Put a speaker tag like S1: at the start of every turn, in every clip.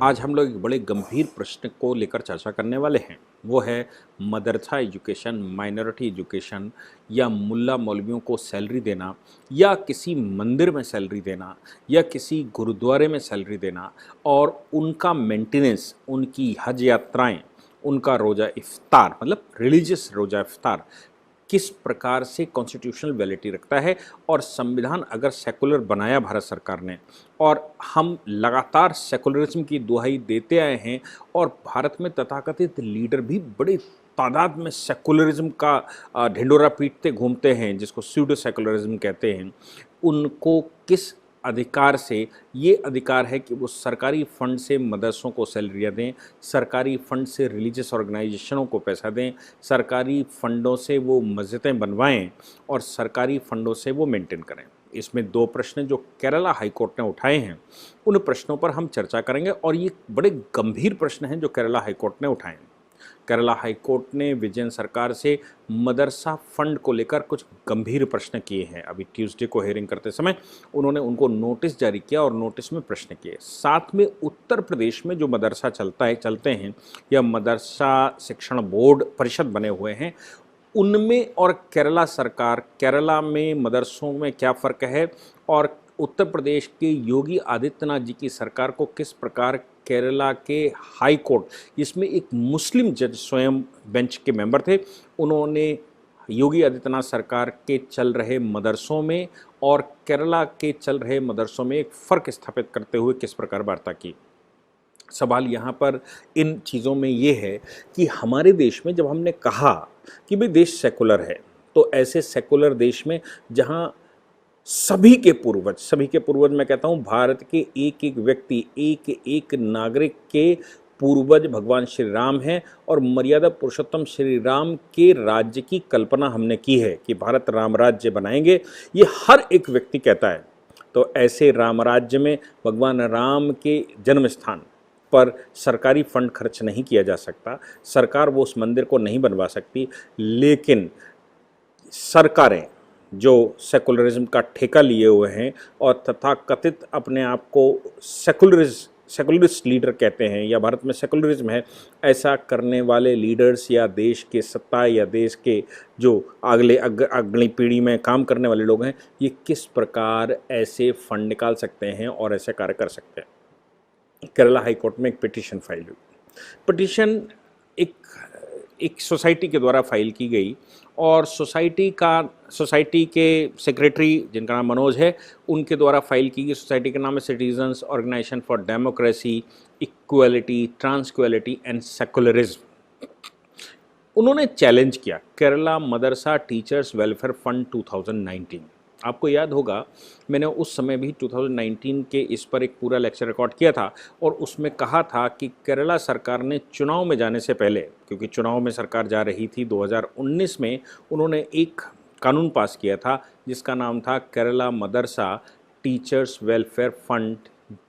S1: आज हम लोग एक बड़े गंभीर प्रश्न को लेकर चर्चा करने वाले हैं। वो है मदरसा एजुकेशन, माइनॉरिटी एजुकेशन या मुल्ला मौलवियों को सैलरी देना या किसी मंदिर में सैलरी देना या किसी गुरुद्वारे में सैलरी देना और उनका मेंटेनेंस, उनकी हज यात्राएं, उनका रोज़ा इफ्तार मतलब रिलीजियस रोज़ा इफ्तार किस प्रकार से कॉन्स्टिट्यूशनल वैलिडिटी रखता है। और संविधान अगर सेकुलर बनाया भारत सरकार ने और हम लगातार सेकुलरिज्म की दुहाई देते आए हैं और भारत में तथाकथित लीडर भी बड़ी तादाद में सेकुलरिज्म का ढिंडोरा पीटते घूमते हैं, जिसको स्यूडो सेकुलरिज्म कहते हैं, उनको किस अधिकार से ये अधिकार है कि वो सरकारी फंड से मदरसों को सैलरियाँ दें, सरकारी फंड से रिलीजियस ऑर्गेनाइजेशनों को पैसा दें, सरकारी फंडों से वो मस्जिदें बनवाएं और सरकारी फंडों से वो मेंटेन करें। इसमें दो प्रश्न जो केरला हाई कोर्ट ने उठाए हैं, उन प्रश्नों पर हम चर्चा करेंगे और ये बड़े गंभीर प्रश्न हैं जो केरला हाई कोर्ट ने उठाए हैं। केरला हाई कोर्ट ने विजयन सरकार से मदरसा फंड को लेकर कुछ गंभीर प्रश्न किए हैं। अभी ट्यूसडे को हियरिंग करते समय उन्होंने उनको नोटिस जारी किया और नोटिस में प्रश्न किए। साथ में उत्तर प्रदेश में जो मदरसा चलते हैं या मदरसा शिक्षण बोर्ड परिषद बने हुए हैं, उनमें और केरला सरकार, केरला में मदरसों में क्या फ़र्क है और उत्तर प्रदेश के योगी आदित्यनाथ जी की सरकार को किस प्रकार केरला के हाई कोर्ट, जिसमें एक मुस्लिम जज स्वयं बेंच के मेंबर थे, उन्होंने योगी आदित्यनाथ सरकार के चल रहे मदरसों में और केरला के चल रहे मदरसों में एक फ़र्क स्थापित करते हुए किस प्रकार वार्ता की। सवाल यहाँ पर इन चीज़ों में ये है कि हमारे देश में जब हमने कहा कि भाई देश सेकुलर है, तो ऐसे सेकुलर देश में जहाँ सभी के पूर्वज मैं कहता हूँ भारत के एक एक व्यक्ति, एक एक नागरिक के पूर्वज भगवान श्री राम हैं और मर्यादा पुरुषोत्तम श्री राम के राज्य की कल्पना हमने की है कि भारत राम राज्य बनाएंगे, ये हर एक व्यक्ति कहता है। तो ऐसे राम राज्य में भगवान राम के जन्म स्थान पर सरकारी फंड खर्च नहीं किया जा सकता, सरकार वो उस मंदिर को नहीं बनवा सकती, लेकिन सरकारें जो सेकुलरिज्म का ठेका लिए हुए हैं और तथाकथित अपने आप को सेकुलरिस्ट लीडर कहते हैं या भारत में सेकुलरिज्म है, ऐसा करने वाले लीडर्स या देश के सत्ता या देश के जो अगली पीढ़ी में काम करने वाले लोग हैं, ये किस प्रकार ऐसे फंड निकाल सकते हैं और ऐसे कार्य कर सकते हैं। केरला हाई कोर्ट में एक पिटीशन फाइल हुई। पिटीशन एक सोसाइटी के द्वारा फाइल की गई और सोसाइटी के सेक्रेटरी, जिनका नाम मनोज है, उनके द्वारा फाइल की गई। सोसाइटी का नाम है citizens organisation for democracy, equality, tranquillity and secularism. उन्होंने चैलेंज किया Kerala Madrasa teachers welfare fund 2019। आपको याद होगा मैंने उस समय भी 2019 के इस पर एक पूरा लेक्चर रिकॉर्ड किया था और उसमें कहा था कि केरला सरकार ने चुनाव में जाने से पहले, क्योंकि चुनाव में सरकार जा रही थी 2019 में, उन्होंने एक कानून पास किया था जिसका नाम था Kerala Madrasa teachers welfare fund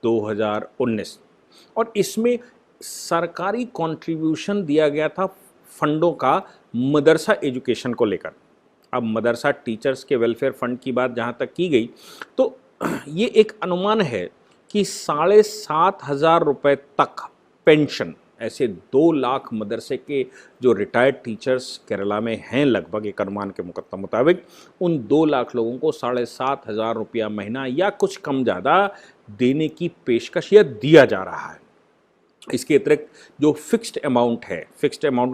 S1: 2019 और इसमें सरकारी कंट्रीब्यूशन दिया गया था फंडों का मदरसा एजुकेशन को लेकर। अब मदरसा टीचर्स के वेलफेयर फंड की बात जहाँ तक की गई, तो ये एक अनुमान है कि 7,500 रुपये तक पेंशन, ऐसे 2 लाख मदरसे के जो रिटायर्ड टीचर्स केरला में हैं, लगभग एक अनुमान के मुताबिक उन 2 लाख लोगों को 7,500 रुपया महीना या कुछ कम ज़्यादा देने की पेशकश या दिया जा रहा है। इसके अतिरिक्त जो फिक्स्ड अमाउंट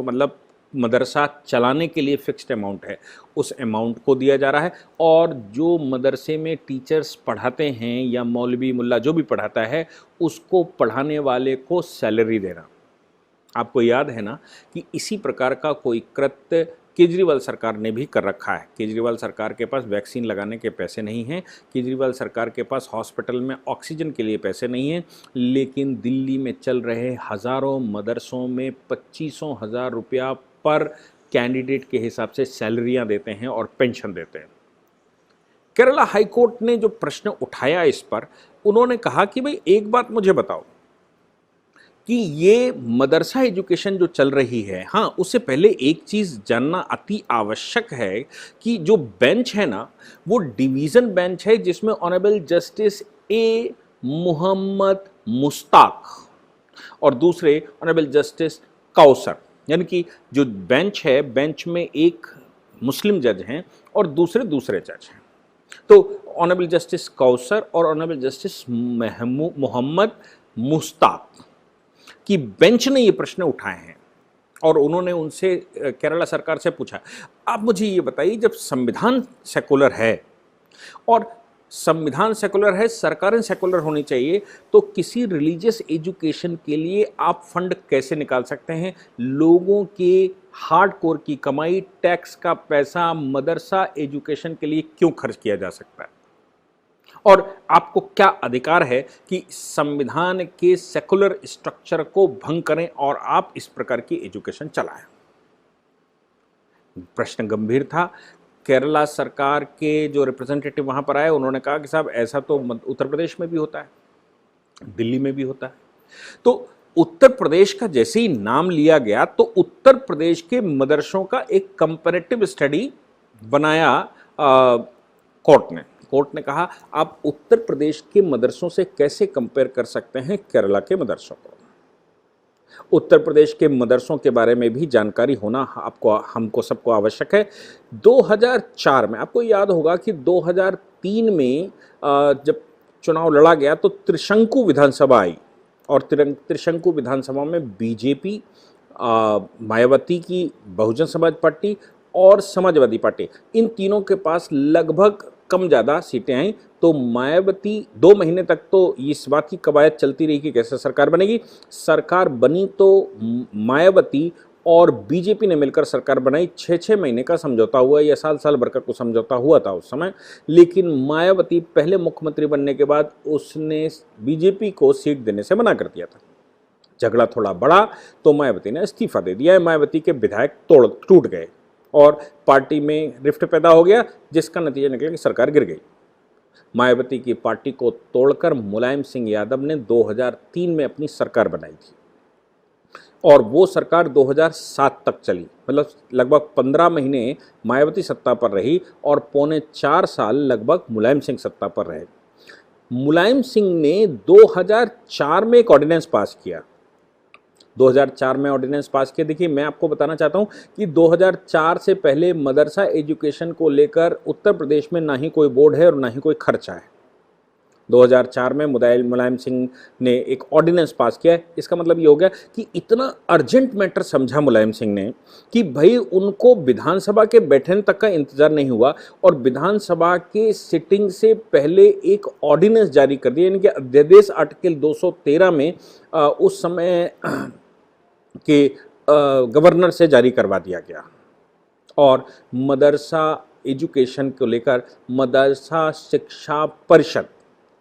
S1: मतलब मदरसा चलाने के लिए फिक्स्ड अमाउंट है, उस अमाउंट को दिया जा रहा है और जो मदरसे में टीचर्स पढ़ाते हैं या मौलवी मुल्ला जो भी पढ़ाता है, उसको पढ़ाने वाले को सैलरी देना। आपको याद है ना कि इसी प्रकार का कोई कृत्य केजरीवाल सरकार ने भी कर रखा है। केजरीवाल सरकार के पास वैक्सीन लगाने के पैसे नहीं हैं, केजरीवाल सरकार के पास हॉस्पिटल में ऑक्सीजन के लिए पैसे नहीं हैं, लेकिन दिल्ली में चल रहे हज़ारों मदरसों में 25,000 रुपया पर कैंडिडेट के हिसाब से सैलरियां देते हैं और पेंशन देते हैं। केरला हाई कोर्ट ने जो प्रश्न उठाया इस पर, उन्होंने कहा कि भाई एक बात मुझे बताओ कि ये मदरसा एजुकेशन जो चल रही है, हाँ, उससे पहले एक चीज़ जानना अति आवश्यक है कि जो बेंच है ना, वो डिवीज़न बेंच है जिसमें honourable justice A Mohammed Mushtaq और दूसरे ऑनरेबल जस्टिस कौसर, यानी कि जो बेंच है, बेंच में एक मुस्लिम जज हैं और दूसरे जज हैं। तो ऑनरेबल जस्टिस कौसर और ऑनरेबल जस्टिस मोहम्मद मुश्ताक की बेंच ने ये प्रश्न उठाए हैं और उन्होंने उनसे केरला सरकार से पूछा, आप मुझे ये बताइए, जब संविधान सेकुलर है और संविधान सेकुलर है, सरकारें सेकुलर होनी चाहिए, तो किसी रिलीजियस एजुकेशन के लिए आप फंड कैसे निकाल सकते हैं? लोगों के हार्ड कोर की कमाई, टैक्स का पैसा मदरसा एजुकेशन के लिए क्यों खर्च किया जा सकता है? और आपको क्या अधिकार है कि संविधान के सेकुलर स्ट्रक्चर को भंग करें और आप इस प्रकार की एजुकेशन चलाएं? प्रश्न गंभीर था। केरला सरकार के जो रिप्रेजेंटेटिव वहां पर आए, उन्होंने कहा कि साहब ऐसा तो उत्तर प्रदेश में भी होता है, दिल्ली में भी होता है। तो उत्तर प्रदेश का जैसे ही नाम लिया गया तो उत्तर प्रदेश के मदरसों का एक कंपैरेटिव स्टडी बनाया कोर्ट ने कहा आप उत्तर प्रदेश के मदरसों से कैसे कंपेयर कर सकते हैं केरला के मदरसों को। उत्तर प्रदेश के मदरसों के बारे में भी जानकारी होना हमको सबको आवश्यक है। 2004 में आपको याद होगा कि 2003 में जब चुनाव लड़ा गया तो त्रिशंकु विधानसभा आई और त्रिशंकु विधानसभा में बीजेपी, मायावती की बहुजन समाज पार्टी और समाजवादी पार्टी, इन तीनों के पास लगभग कम ज़्यादा सीटें आई। तो मायावती 2 महीने तक तो इस बात की कवायद चलती रही कि कैसे सरकार बनेगी। सरकार बनी तो मायावती और बीजेपी ने मिलकर सरकार बनाई। 6-6 महीने का समझौता हुआ या साल भर का कुछ समझौता हुआ था उस समय, लेकिन मायावती पहले मुख्यमंत्री बनने के बाद उसने बीजेपी को सीट देने से मना कर दिया था। झगड़ा थोड़ा बढ़ा तो मायावती ने इस्तीफा दे दिया। मायावती के विधायक टूट गए और पार्टी में रिफ्ट पैदा हो गया, जिसका नतीजा निकला कि सरकार गिर गई। मायावती की पार्टी को तोड़कर मुलायम सिंह यादव ने 2003 में अपनी सरकार बनाई थी और वो सरकार 2007 तक चली, मतलब लगभग 15 महीने मायावती सत्ता पर रही और 3.25 साल लगभग मुलायम सिंह सत्ता पर रहे। मुलायम सिंह ने 2004 में एक ऑर्डिनेंस पास किया। 2004 में ऑर्डिनेंस पास किया। देखिए, मैं आपको बताना चाहता हूं कि 2004 से पहले मदरसा एजुकेशन को लेकर उत्तर प्रदेश में ना ही कोई बोर्ड है और ना ही कोई खर्चा है। 2004 में मुलायम सिंह ने एक ऑर्डिनेंस पास किया है। इसका मतलब ये हो गया कि इतना अर्जेंट मैटर समझा मुलायम सिंह ने कि भाई उनको विधानसभा के बैठने तक का इंतजार नहीं हुआ और विधानसभा के सिटिंग से पहले एक ऑर्डिनेंस जारी कर दिया, यानी कि अध्यादेश आर्टिकल 213 में उस समय के गवर्नर से जारी करवा दिया गया और मदरसा एजुकेशन को लेकर मदरसा शिक्षा परिषद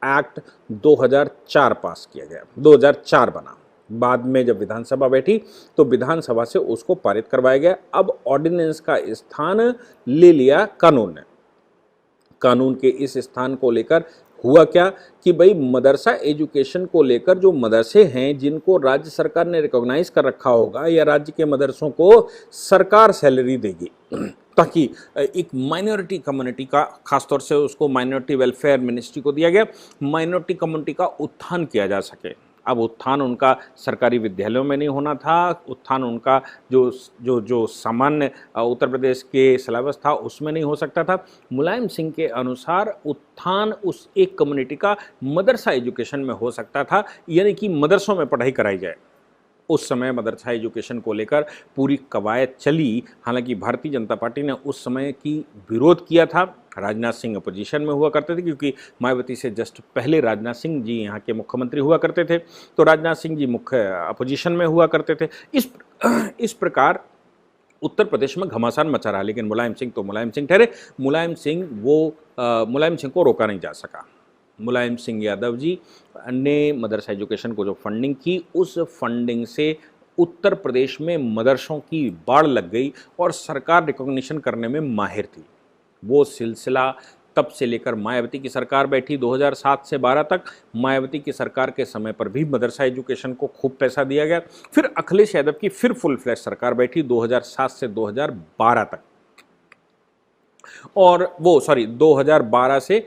S1: एक्ट 2004 पास किया गया। 2004 बना। बाद में जब विधानसभा बैठी तो विधानसभा से उसको पारित करवाया गया। अब ऑर्डिनेंस का स्थान ले लिया कानून ने। कानून के इस स्थान को लेकर हुआ क्या कि भाई मदरसा एजुकेशन को लेकर जो मदरसे हैं जिनको राज्य सरकार ने रिकॉग्नाइज कर रखा होगा या राज्य के मदरसों को सरकार सैलरी देगी ताकि एक माइनॉरिटी कम्युनिटी का, खासतौर से उसको माइनॉरिटी वेलफेयर मिनिस्ट्री को दिया गया, माइनॉरिटी कम्युनिटी का उत्थान किया जा सके। अब उत्थान उनका सरकारी विद्यालयों में नहीं होना था, उत्थान उनका जो सामान्य उत्तर प्रदेश के सिलेबस था उसमें नहीं हो सकता था। मुलायम सिंह के अनुसार उत्थान उस एक कम्युनिटी का मदरसा एजुकेशन में हो सकता था, यानी कि मदरसों में पढ़ाई कराई जाए। उस समय मदरसा एजुकेशन को लेकर पूरी कवायद चली। हालांकि भारतीय जनता पार्टी ने उस समय की विरोध किया था। राजनाथ सिंह अपोजिशन में हुआ करते थे क्योंकि मायावती से जस्ट पहले राजनाथ सिंह जी यहाँ के मुख्यमंत्री हुआ करते थे, तो राजनाथ सिंह जी मुख्य अपोजिशन में हुआ करते थे। इस प्रकार उत्तर प्रदेश में घमासान मचा रहा, लेकिन मुलायम सिंह तो मुलायम सिंह ठहरे। मुलायम सिंह को रोका नहीं जा सका। मुलायम सिंह यादव जी ने मदरसा एजुकेशन को जो फंडिंग की, उस फंडिंग से उत्तर प्रदेश में मदरसों की बाढ़ लग गई और सरकार रिकॉग्निशन करने में माहिर थी। वो सिलसिला तब से लेकर मायावती की सरकार बैठी 2007 से 12 तक। मायावती की सरकार के समय पर भी मदरसा एजुकेशन को खूब पैसा दिया गया। फिर अखिलेश यादव की फिर फुल फ्लैश सरकार बैठी 2007 से 2012 तक, और 2012 से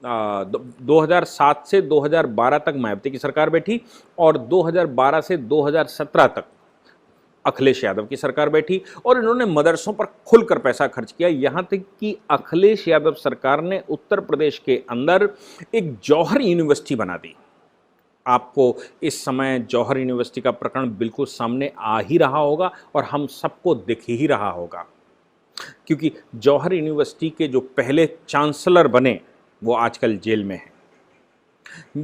S1: 2007 से 2012 तक मायावती की सरकार बैठी और 2012 से 2017 तक अखिलेश यादव की सरकार बैठी और इन्होंने मदरसों पर खुलकर पैसा खर्च किया। यहां तक कि अखिलेश यादव सरकार ने उत्तर प्रदेश के अंदर एक जौहर यूनिवर्सिटी बना दी। आपको इस समय जौहर यूनिवर्सिटी का प्रकरण बिल्कुल सामने आ ही रहा होगा और हम सबको दिख ही रहा होगा, क्योंकि जौहर यूनिवर्सिटी के जो पहले चांसलर बने वो आजकल जेल में हैं।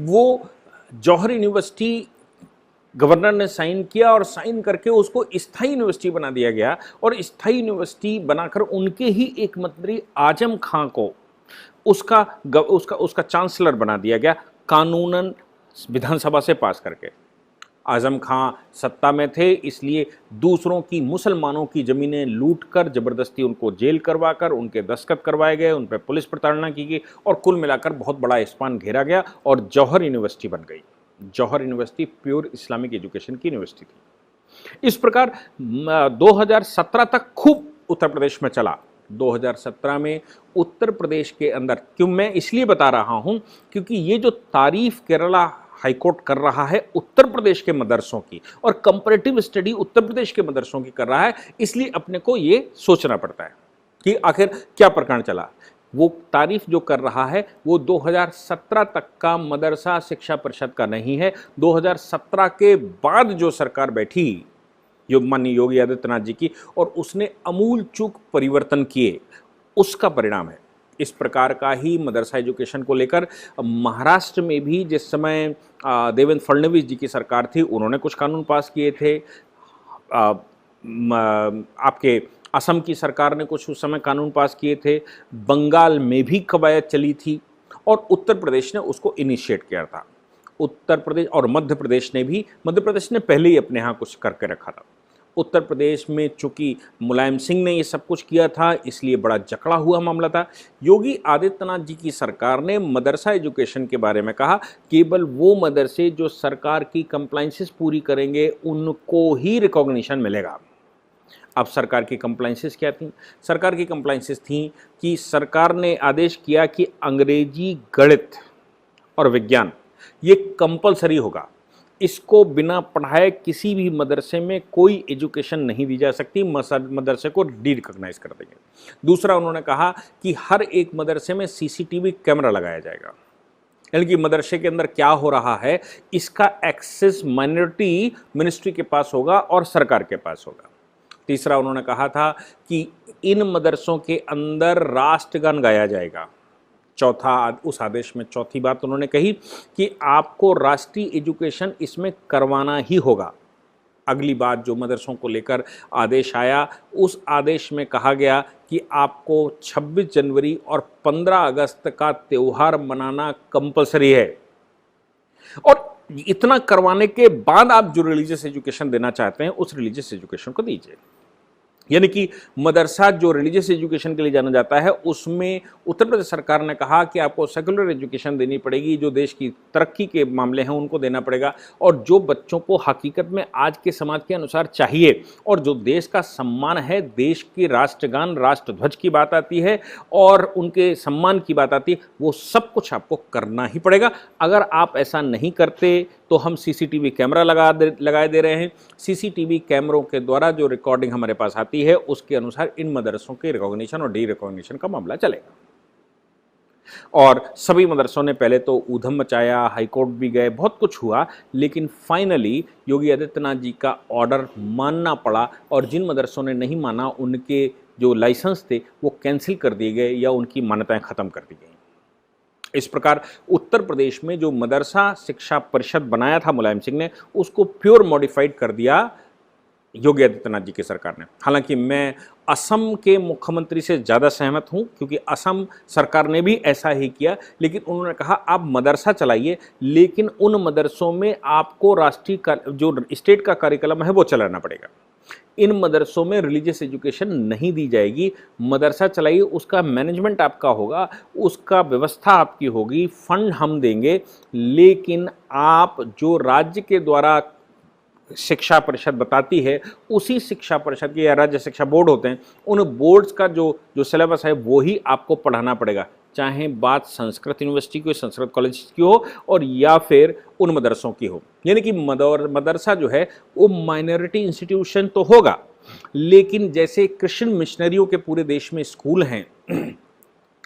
S1: वो जौहर यूनिवर्सिटी गवर्नर ने साइन किया और साइन करके उसको स्थायी यूनिवर्सिटी बना दिया गया और स्थायी यूनिवर्सिटी बनाकर उनके ही एक मंत्री आजम खां को उसका चांसलर बना दिया गया, कानूनन विधानसभा से पास करके। आजम खां सत्ता में थे, इसलिए दूसरों की, मुसलमानों की ज़मीनें लूटकर ज़बरदस्ती उनको जेल करवाकर उनके दस्तखत करवाए गए, उन पर पुलिस प्रताड़ना की गई और कुल मिलाकर बहुत बड़ा स्पान घेरा गया और जौहर यूनिवर्सिटी बन गई। जौहर यूनिवर्सिटी प्योर इस्लामिक एजुकेशन की यूनिवर्सिटी थी। इस प्रकार 2017 तक खूब उत्तर प्रदेश में चला। 2017 में उत्तर प्रदेश के अंदर, क्यों मैं इसलिए बता रहा हूं क्योंकि ये जो तारीफ केरला हाईकोर्ट कर रहा है उत्तर प्रदेश के मदरसों की और कंपैरेटिव स्टडी उत्तर प्रदेश के मदरसों की कर रहा है, इसलिए अपने को ये सोचना पड़ता है कि आखिर क्या प्रकरण चला। वो तारीफ जो कर रहा है वो 2017 तक का मदरसा शिक्षा परिषद का नहीं है। 2017 के बाद जो सरकार बैठी माननीय योगी आदित्यनाथ जी की और उसने अमूल चूक परिवर्तन किए, उसका परिणाम है। इस प्रकार का ही मदरसा एजुकेशन को लेकर महाराष्ट्र में भी जिस समय देवेंद्र फडणवीस जी की सरकार थी, उन्होंने कुछ कानून पास किए थे। आपके असम की सरकार ने कुछ उस समय कानून पास किए थे। बंगाल में भी कवायद चली थी और उत्तर प्रदेश ने उसको इनिशिएट किया था। उत्तर प्रदेश और मध्य प्रदेश ने पहले ही अपने यहाँ कुछ करके रखा था। उत्तर प्रदेश में चूंकि मुलायम सिंह ने ये सब कुछ किया था, इसलिए बड़ा जकड़ा हुआ मामला था। योगी आदित्यनाथ जी की सरकार ने मदरसा एजुकेशन के बारे में कहा केवल वो मदरसे जो सरकार की कंप्लाइंसेस पूरी करेंगे उनको ही रिकॉग्निशन मिलेगा। अब सरकार की कंप्लाइंसेस क्या थी? सरकार की कंप्लाइंसेस थी कि सरकार ने आदेश किया कि अंग्रेजी, गणित और विज्ञान ये कंपलसरी होगा। इसको बिना पढ़ाए किसी भी मदरसे में कोई एजुकेशन नहीं दी जा सकती, मदरसे को डी रिकॉग्नाइज कर देंगे। दूसरा, उन्होंने कहा कि हर एक मदरसे में सीसीटीवी कैमरा लगाया जाएगा, यानी कि मदरसे के अंदर क्या हो रहा है इसका एक्सेस माइनॉरिटी मिनिस्ट्री के पास होगा और सरकार के पास होगा। तीसरा, उन्होंने कहा था कि इन मदरसों के अंदर राष्ट्रगान गाया जाएगा। चौथा, उस आदेश में चौथी बात उन्होंने कही कि आपको राष्ट्रीय एजुकेशन इसमें करवाना ही होगा। अगली बात जो मदरसों को लेकर आदेश आया, उस आदेश में कहा गया कि आपको 26 जनवरी और 15 अगस्त का त्यौहार मनाना कंपलसरी है और इतना करवाने के बाद आप जो रिलीजियस एजुकेशन देना चाहते हैं उस रिलीजियस एजुकेशन को दीजिए। यानी कि मदरसा जो रिलीजियस एजुकेशन के लिए जाना जाता है उसमें उत्तर प्रदेश सरकार ने कहा कि आपको सेकुलर एजुकेशन देनी पड़ेगी, जो देश की तरक्की के मामले हैं उनको देना पड़ेगा और जो बच्चों को हकीकत में आज के समाज के अनुसार चाहिए और जो देश का सम्मान है, देश के राष्ट्रगान, राष्ट्रध्वज की बात आती है और उनके सम्मान की बात आती है, वो सब कुछ आपको करना ही पड़ेगा। अगर आप ऐसा नहीं करते तो हम सीसीटीवी कैमरा लगाए दे रहे हैं। सीसीटीवी कैमरों के द्वारा जो रिकॉर्डिंग हमारे पास आती है उसके अनुसार इन मदरसों के रिकॉग्निशन और डी रिकॉग्निशन का मामला चलेगा। और सभी मदरसों ने पहले तो ऊधम मचाया, हाईकोर्ट भी गए, बहुत कुछ हुआ, लेकिन फाइनली योगी आदित्यनाथ जी का ऑर्डर मानना पड़ा और जिन मदरसों ने नहीं माना उनके जो लाइसेंस थे वो कैंसिल कर दिए गए या उनकी मान्यताएं खत्म कर दी गई। इस प्रकार उत्तर प्रदेश में जो मदरसा शिक्षा परिषद बनाया था मुलायम सिंह ने, उसको प्योर मॉडिफाइड कर दिया योगी आदित्यनाथ जी की सरकार ने। हालांकि मैं असम के मुख्यमंत्री से ज़्यादा सहमत हूं क्योंकि असम सरकार ने भी ऐसा ही किया, लेकिन उन्होंने कहा आप मदरसा चलाइए लेकिन उन मदरसों में आपको राष्ट्रीय जो स्टेट का कार्यक्रम है वो चलाना पड़ेगा। इन मदरसों में रिलीजियस एजुकेशन नहीं दी जाएगी। मदरसा चलाइए, उसका मैनेजमेंट आपका होगा, उसका व्यवस्था आपकी होगी, फंड हम देंगे, लेकिन आप जो राज्य के द्वारा शिक्षा परिषद बताती है उसी शिक्षा परिषद के या राज्य शिक्षा बोर्ड होते हैं, उन बोर्ड्स का जो सिलेबस है वो ही आपको पढ़ाना पड़ेगा। चाहे बात संस्कृत यूनिवर्सिटी की, संस्कृत कॉलेज की हो और या फिर उन मदरसों की हो। यानी कि मदरसा जो है वो माइनॉरिटी इंस्टीट्यूशन तो होगा, लेकिन जैसे क्रिश्चियन मिशनरियों के पूरे देश में स्कूल हैं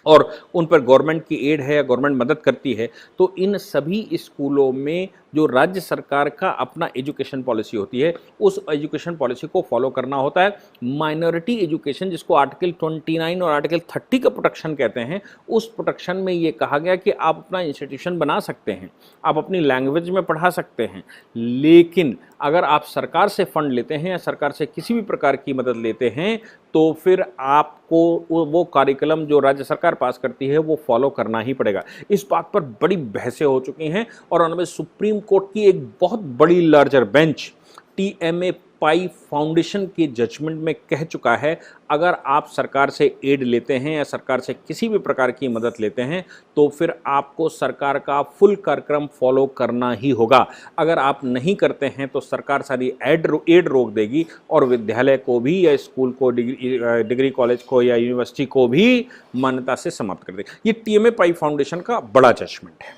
S1: और उन पर गवर्नमेंट की एड है या गवर्नमेंट मदद करती है, तो इन सभी स्कूलों में जो राज्य सरकार का अपना एजुकेशन पॉलिसी होती है, उस एजुकेशन पॉलिसी को फॉलो करना होता है। माइनॉरिटी एजुकेशन, जिसको आर्टिकल 29 और आर्टिकल 30 का प्रोटेक्शन कहते हैं, उस प्रोटेक्शन में ये कहा गया कि आप अपना इंस्टीट्यूशन बना सकते हैं, आप अपनी लैंग्वेज में पढ़ा सकते हैं, लेकिन अगर आप सरकार से फंड लेते हैं या सरकार से किसी भी प्रकार की मदद लेते हैं, तो फिर आपको वो कार्यक्रम जो राज्य सरकार पास करती है वो फॉलो करना ही पड़ेगा। इस बात पर बड़ी बहसें हो चुकी हैं और अंत में सुप्रीम कोर्ट की एक बहुत बड़ी लार्जर बेंच टीएमए पाई फाउंडेशन के जजमेंट में कह चुका है, अगर आप सरकार से एड लेते हैं या सरकार से किसी भी प्रकार की मदद लेते हैं तो फिर आपको सरकार का फुल कार्यक्रम फॉलो करना ही होगा। अगर आप नहीं करते हैं तो सरकार सारी एड रोक देगी और विद्यालय को भी या स्कूल को, डिग्री कॉलेज को या यूनिवर्सिटी को भी मान्यता से समाप्त कर देगी। ये टीएमए पाई फाउंडेशन का बड़ा जजमेंट है।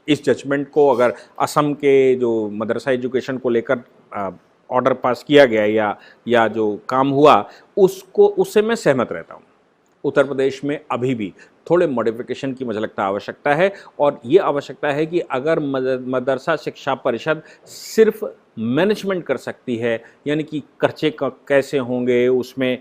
S1: इस जजमेंट को अगर असम के जो मदरसा एजुकेशन को लेकर ऑर्डर पास किया गया या जो काम हुआ उससे मैं सहमत रहता हूँ। उत्तर प्रदेश में अभी भी थोड़े मॉडिफिकेशन की मुझे लगता है आवश्यकता है, और ये आवश्यकता है कि अगर मदरसा शिक्षा परिषद सिर्फ मैनेजमेंट कर सकती है, यानी कि खर्चे कैसे होंगे, उसमें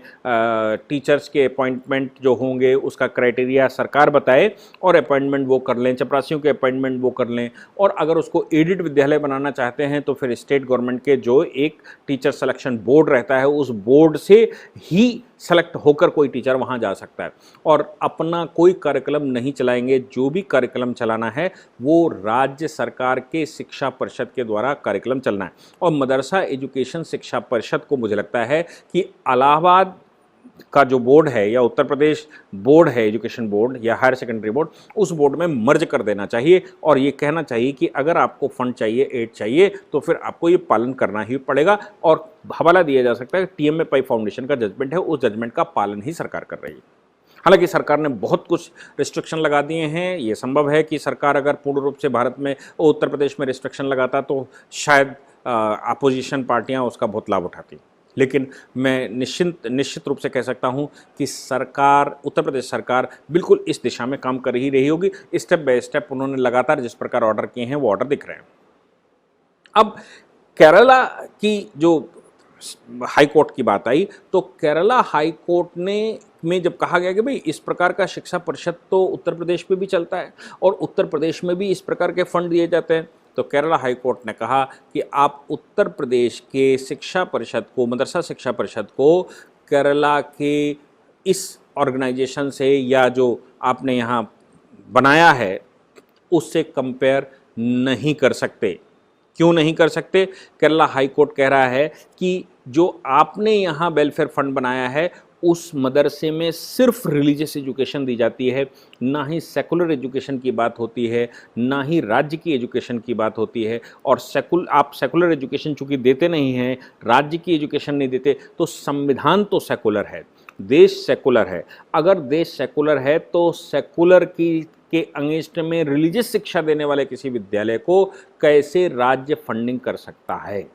S1: टीचर्स के अपॉइंटमेंट जो होंगे उसका क्राइटेरिया सरकार बताए और अपॉइंटमेंट वो कर लें, चपरासियों के अपॉइंटमेंट वो कर लें, और अगर उसको एडिड विद्यालय बनाना चाहते हैं तो फिर स्टेट गवर्नमेंट के जो एक टीचर सिलेक्शन बोर्ड रहता है उस बोर्ड से ही सेलेक्ट होकर कोई टीचर वहाँ जा सकता है, और अपना कोई कार्यक्रम नहीं चलाएंगे। जो भी कार्यक्रम चलाना है वो राज्य सरकार के शिक्षा परिषद के द्वारा कार्यक्रम चलना है। और मदरसा एजुकेशन शिक्षा परिषद को मुझे लगता है कि इलाहाबाद का जो बोर्ड है या उत्तर प्रदेश बोर्ड है, एजुकेशन बोर्ड या हायर सेकेंडरी बोर्ड, उस बोर्ड में मर्ज कर देना चाहिए और ये कहना चाहिए कि अगर आपको फंड चाहिए, एड चाहिए, तो फिर आपको ये पालन करना ही पड़ेगा। और हवाला दिया जा सकता है टीएमए पाई फाउंडेशन का जजमेंट है, उस जजमेंट का पालन ही सरकार कर रही है। हालांकि सरकार ने बहुत कुछ रिस्ट्रिक्शन लगा दिए हैं। ये संभव है कि सरकार अगर पूर्ण रूप से भारत में उत्तर प्रदेश में रिस्ट्रिक्शन लगाता तो शायद अपोजिशन पार्टियां उसका बहुत लाभ उठाती, लेकिन मैं निश्चित रूप से कह सकता हूं कि सरकार, उत्तर प्रदेश सरकार बिल्कुल इस दिशा में काम कर ही रही होगी। स्टेप बाय स्टेप उन्होंने लगातार जिस प्रकार ऑर्डर किए हैं वो ऑर्डर दिख रहे हैं। अब केरला की जो हाई कोर्ट की बात आई, तो केरला हाई कोर्ट में जब कहा गया कि भाई इस प्रकार का शिक्षा परिषद तो उत्तर प्रदेश में भी चलता है और उत्तर प्रदेश में भी इस प्रकार के फंड दिए जाते हैं, तो केरला हाई कोर्ट ने कहा कि आप उत्तर प्रदेश के शिक्षा परिषद को, मदरसा शिक्षा परिषद को केरला के इस ऑर्गेनाइजेशन से या जो आपने यहाँ बनाया है उससे कंपेयर नहीं कर सकते। क्यों नहीं कर सकते? केरला हाई कोर्ट कह रहा है कि जो आपने यहाँ वेलफेयर फंड बनाया है उस मदरसे में सिर्फ रिलीजियस एजुकेशन दी जाती है, ना ही सेकुलर एजुकेशन की बात होती है, ना ही राज्य की एजुकेशन की बात होती है। और आप सेकुलर एजुकेशन चूंकि देते नहीं हैं, राज्य की एजुकेशन नहीं देते, तो संविधान तो सेकुलर है, देश सेकुलर है। अगर देश सेकुलर है तो सेकुलर के अगेंस्ट में रिलीजियस शिक्षा देने वाले किसी विद्यालय को कैसे राज्य फंडिंग कर सकता है?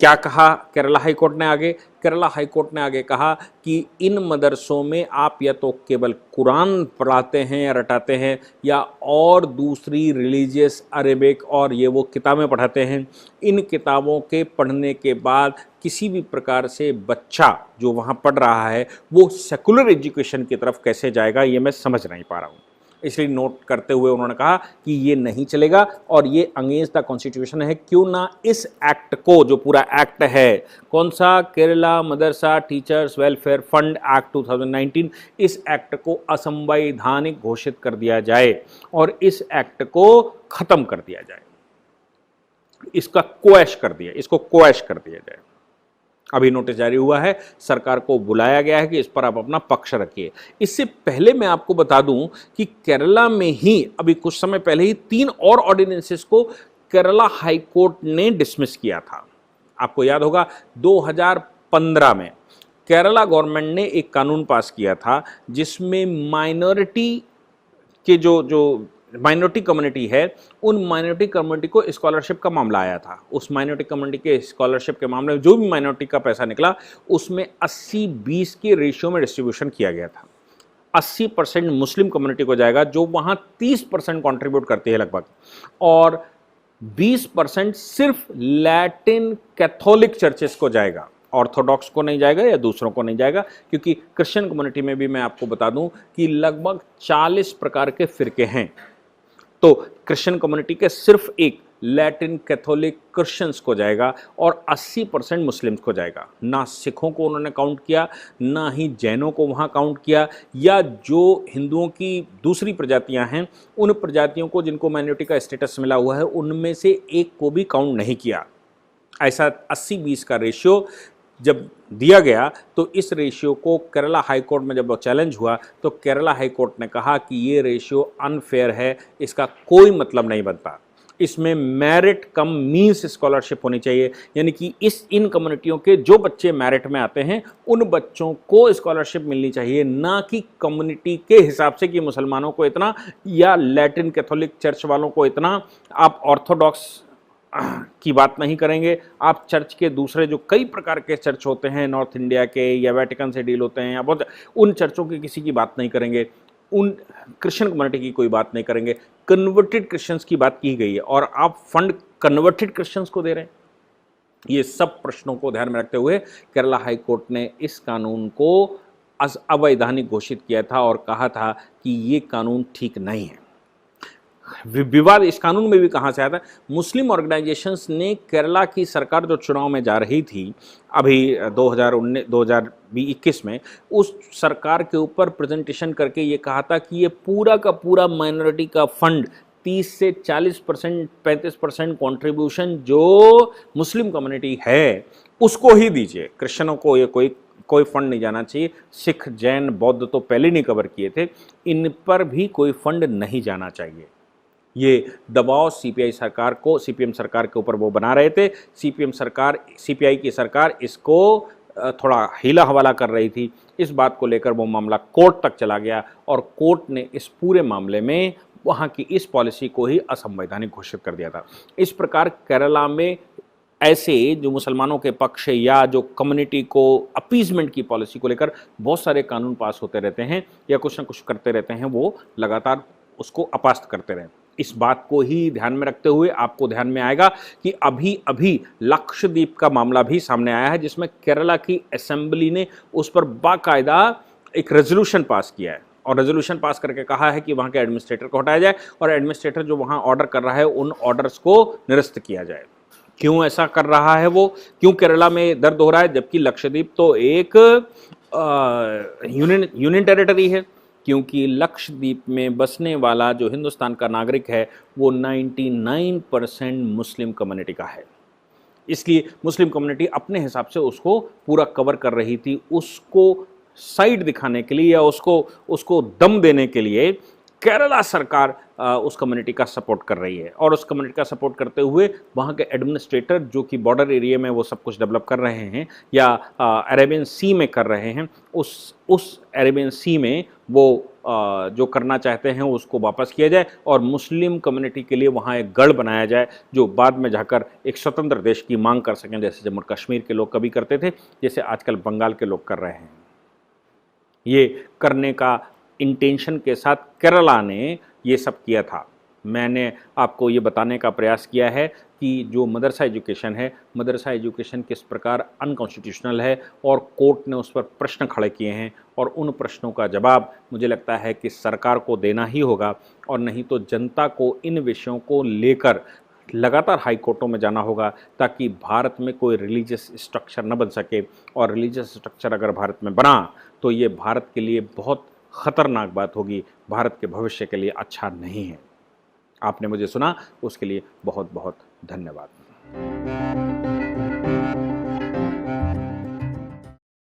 S1: क्या कहा केरला हाई कोर्ट ने आगे? केरला हाई कोर्ट ने आगे कहा कि इन मदरसों में आप या तो केवल कुरान पढ़ाते हैं या रटाते हैं, या और दूसरी रिलीजियस अरेबिक और ये वो किताबें पढ़ाते हैं। इन किताबों के पढ़ने के बाद किसी भी प्रकार से बच्चा जो वहाँ पढ़ रहा है वो सेकुलर एजुकेशन की तरफ कैसे जाएगा, ये मैं समझ नहीं पा रहा हूँ। इसलिए नोट करते हुए उन्होंने कहा कि ये नहीं चलेगा और ये अगेंस्ट द कॉन्स्टिट्यूशन है। क्यों ना इस एक्ट को, जो पूरा एक्ट है, कौन सा, Kerala Madrasa teachers welfare fund act 2019, इस एक्ट को असंवैधानिक घोषित कर दिया जाए और इस एक्ट को खत्म कर दिया जाए, इसको क्वैश कर दिया जाए। अभी नोटिस जारी हुआ है, सरकार को बुलाया गया है कि इस पर आप अपना पक्ष रखिए। इससे पहले मैं आपको बता दूं कि केरला में ही अभी कुछ समय पहले ही 3 और ऑर्डिनेंसेस को केरला हाई कोर्ट ने डिसमिस किया था। आपको याद होगा 2015 में केरला गवर्नमेंट ने एक कानून पास किया था जिसमें माइनॉरिटी के जो माइनॉरिटी कम्युनिटी है, उन माइनॉरिटी कम्युनिटी को स्कॉलरशिप का मामला आया था। उस माइनॉरिटी कम्युनिटी के स्कॉलरशिप के मामले में जो भी माइनॉरिटी का पैसा निकला उसमें 80-20 के रेशियो में डिस्ट्रीब्यूशन किया गया था। 80% मुस्लिम कम्युनिटी को जाएगा जो वहाँ 30% कॉन्ट्रीब्यूट करती है लगभग, और 20% सिर्फ लैटिन कैथोलिक चर्चेस को जाएगा, ऑर्थोडॉक्स को नहीं जाएगा या दूसरों को नहीं जाएगा। क्योंकि क्रिश्चियन कम्युनिटी में भी मैं आपको बता दूं कि लगभग 40 प्रकार के फिरके हैं, तो क्रिश्चियन कम्युनिटी के सिर्फ एक लैटिन कैथोलिक क्रिश्चियंस को जाएगा और 80% मुस्लिम्स को जाएगा। ना सिखों को उन्होंने काउंट किया, ना ही जैनों को वहाँ काउंट किया, या जो हिंदुओं की दूसरी प्रजातियाँ हैं उन प्रजातियों को जिनको माइनॉरिटी का स्टेटस मिला हुआ है उनमें से एक को भी काउंट नहीं किया। ऐसा 80-20 का रेशियो जब दिया गया तो इस रेशियो को केरला हाई कोर्ट में जब वो चैलेंज हुआ तो केरला हाई कोर्ट ने कहा कि ये रेशियो अनफेयर है, इसका कोई मतलब नहीं बनता, इसमें मेरिट कम मीन्स स्कॉलरशिप होनी चाहिए। यानी कि इन कम्युनिटियों के जो बच्चे मेरिट में आते हैं उन बच्चों को स्कॉलरशिप मिलनी चाहिए, ना कि कम्युनिटी के हिसाब से कि मुसलमानों को इतना या लैटिन कैथोलिक चर्च वालों को इतना। आप ऑर्थोडॉक्स की बात नहीं करेंगे, आप चर्च के दूसरे जो कई प्रकार के चर्च होते हैं नॉर्थ इंडिया के या वेटिकन से डील होते हैं या बहुत, उन चर्चों की किसी की बात नहीं करेंगे, उन क्रिश्चियन कम्युनिटी की कोई बात नहीं करेंगे, कन्वर्टेड क्रिश्चियंस की बात की गई है और आप फंड कन्वर्टेड क्रिश्चियंस को दे रहे हैं। ये सब प्रश्नों को ध्यान में रखते हुए केरला हाई कोर्ट ने इस कानून को अवैधानिक घोषित किया था और कहा था कि ये कानून ठीक नहीं है। विवाद इस कानून में भी कहां से आया था? मुस्लिम ऑर्गेनाइजेशंस ने केरला की सरकार जो चुनाव में जा रही थी अभी 2021 में, उस सरकार के ऊपर प्रेजेंटेशन करके ये कहा था कि ये पूरा का पूरा माइनॉरिटी का फंड 30 से 40%, 35% कॉन्ट्रीब्यूशन जो मुस्लिम कम्युनिटी है उसको ही दीजिए, क्रिश्चियनों को ये कोई फंड नहीं जाना चाहिए। सिख, जैन, बौद्ध तो पहले नहीं कवर किए थे, इन पर भी कोई फंड नहीं जाना चाहिए। ये दबाव सीपीआई सरकार को, सीपीएम सरकार के ऊपर वो बना रहे थे। सीपीआई की सरकार इसको थोड़ा हीला हवाला कर रही थी। इस बात को लेकर वो मामला कोर्ट तक चला गया और कोर्ट ने इस पूरे मामले में वहाँ की इस पॉलिसी को ही असंवैधानिक घोषित कर दिया था। इस प्रकार केरला में ऐसे जो मुसलमानों के पक्ष या जो कम्युनिटी को अपीजमेंट की पॉलिसी को लेकर बहुत सारे कानून पास होते रहते हैं या कुछ ना कुछ करते रहते हैं, वो लगातार उसको अपास्त करते रहे। इस बात को ही ध्यान में रखते हुए आपको ध्यान में आएगा कि अभी अभी लक्षद्वीप का मामला भी सामने आया है जिसमें केरला की असेंबली ने उस पर बाकायदा एक रेजोल्यूशन पास किया है और रेजोल्यूशन पास करके कहा है कि वहाँ के एडमिनिस्ट्रेटर को हटाया जाए और एडमिनिस्ट्रेटर जो वहाँ ऑर्डर कर रहा है उन ऑर्डर्स को निरस्त किया जाए। क्यों ऐसा कर रहा है वो, क्यों केरला में दर्द हो रहा है जबकि लक्षद्वीप तो एक यूनियन टेरिटरी है? क्योंकि लक्षद्वीप में बसने वाला जो हिंदुस्तान का नागरिक है वो 99% मुस्लिम कम्युनिटी का है। इसलिए मुस्लिम कम्युनिटी अपने हिसाब से उसको पूरा कवर कर रही थी। उसको साइड दिखाने के लिए या उसको दम देने के लिए केरला सरकार उस कम्युनिटी का सपोर्ट कर रही है और उस कम्युनिटी का सपोर्ट करते हुए वहाँ के एडमिनिस्ट्रेटर जो कि बॉर्डर एरिया में वो सब कुछ डेवलप कर रहे हैं या अरेबियन सी में कर रहे हैं, उस अरेबियन सी में वो जो करना चाहते हैं उसको वापस किया जाए और मुस्लिम कम्युनिटी के लिए वहाँ एक गढ़ बनाया जाए जो बाद में जाकर एक स्वतंत्र देश की मांग कर सकें, जैसे जम्मू कश्मीर के लोग कभी करते थे, जैसे आजकल बंगाल के लोग कर रहे हैं। ये करने का इंटेंशन के साथ केरला ने ये सब किया था। मैंने आपको ये बताने का प्रयास किया है कि जो मदरसा एजुकेशन है, मदरसा एजुकेशन किस प्रकार अनकॉन्स्टिट्यूशनल है और कोर्ट ने उस पर प्रश्न खड़े किए हैं और उन प्रश्नों का जवाब मुझे लगता है कि सरकार को देना ही होगा और नहीं तो जनता को इन विषयों को लेकर लगातार हाई कोर्टों में जाना होगा ताकि भारत में कोई रिलीजियस स्ट्रक्चर न बन सके। और रिलीजियस स्ट्रक्चर अगर भारत में बना तो ये भारत के लिए बहुत ख़तरनाक बात होगी, भारत के भविष्य के लिए अच्छा नहीं है। आपने मुझे सुना उसके लिए बहुत बहुत धन्यवाद।